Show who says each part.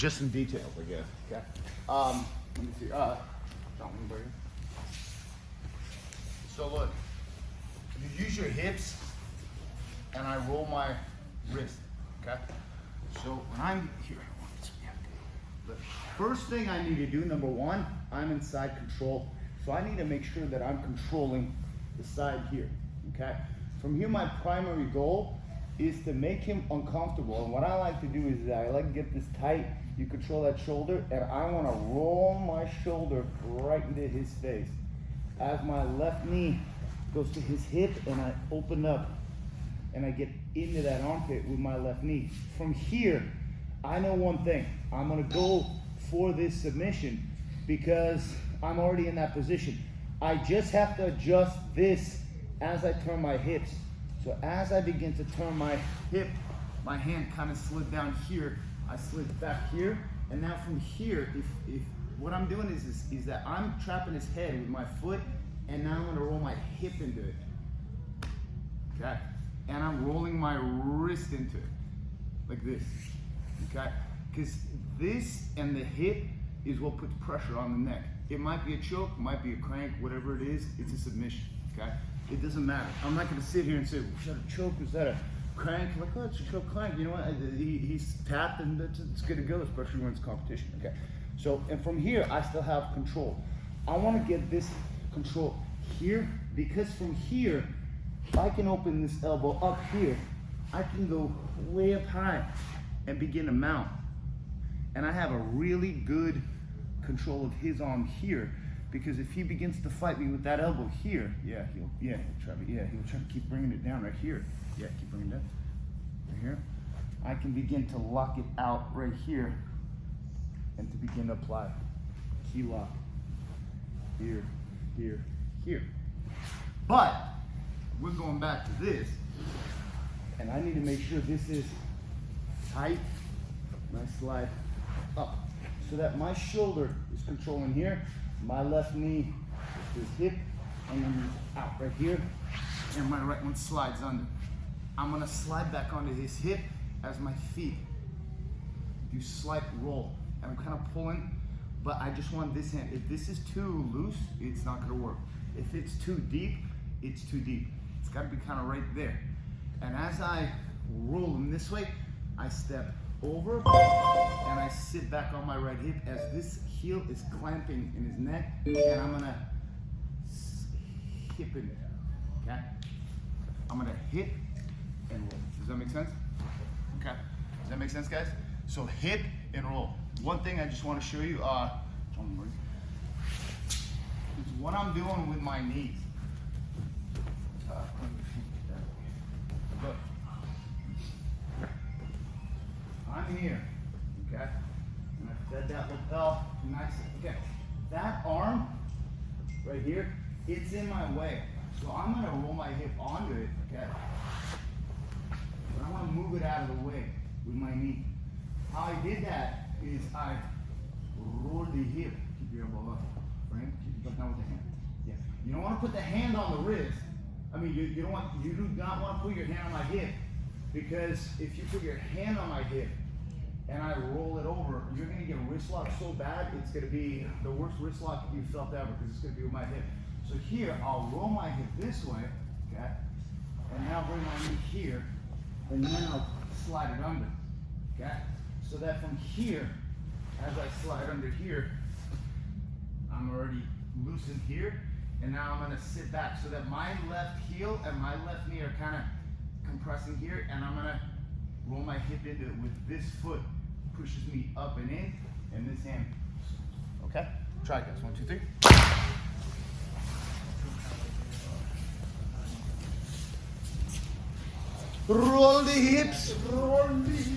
Speaker 1: Just some details, I guess. Okay. Let me see. So look, you use your hips, and I roll my wrist. Okay. So when I'm here, the first thing I need to do, number one, I'm in side control. So I need to make sure that I'm controlling the side here. Okay. From here, my primary goal is to make him uncomfortable. And what I like to do is I like to get this tight. You control that shoulder, and I want to roll my shoulder right into his face. As my left knee goes to his hip, and I open up, and I get into that armpit with my left knee. From here, I know one thing. I'm going to go for this submission because I'm already in that position. I just have to adjust this as I turn my hips. So as I begin to turn my hip, my hand kind of slid down here. I slid back here, and now from here, if what I'm doing is that I'm trapping his head with my foot, and now I'm gonna roll my hip into it. Okay, and I'm rolling my wrist into it, like this. Okay, because this and the hip is what puts pressure on the neck. It might be a choke, it might be a crank, whatever it is, it's a submission. Okay, it doesn't matter. I'm not gonna sit here and say, was that a choke? Was that a crank? Like, oh, it's a choke crank. You know what? He's tapped, and it's good to go, especially when it's competition. Okay. So, and from here, I still have control. I want to get this control here because from here, I can open this elbow up here. I can go way up high and begin to mount. And I have a really good control of his arm here. Because if he begins to fight me with that elbow here, he'll try to keep bringing it down right here. Yeah, keep bringing it down. Right here. I can begin to lock it out right here and to begin to apply key lock. Here, here, here. But we're going back to this, and I need to make sure this is tight, and I slide up so that my shoulder is controlling here. My left knee is hip, and then out right here, and my right one slides under. I'm gonna slide back onto his hip as my feet do slight roll. And I'm kind of pulling, but I just want this hand. If this is too loose, it's not gonna work. If it's too deep, it's too deep. It's gotta be kind of right there. And as I roll him this way, I step over and I sit back on my right hip as this heel is clamping in his neck, and I'm gonna hip in there, okay? I'm gonna hip and roll. Does that make sense? Okay, does that make sense, guys? So hip and roll. One thing I just wanna show you, is what I'm doing with my knees. Look. I'm here, okay? And I fed that lapel nice. Okay, that arm right here, it's in my way. So I'm gonna roll my hip onto it, okay? But I wanna move it out of the way with my knee. How I did that is I rolled the hip. Keep your elbow up, right? Keep it down with the hand. Yeah. You don't wanna put the hand on the wrist. I mean, you do not wanna put your hand on my hip, because if you put your hand on my hip and I roll it over, you're gonna get a wrist lock so bad, it's gonna be the worst wrist lock you've felt ever, because it's gonna be with my hip. So here, I'll roll my hip this way, okay? And now bring my knee here, and then I'll slide it under, okay? So that from here, as I slide under here, I'm already loosened here, and now I'm gonna sit back so that my left heel and my left knee are kind of compressing here, and I'm gonna roll my hip into it with this foot, pushes me up and in, and this hand. Okay? Try it, guys. 1, 2, 3. Roll the hips. Roll the hips.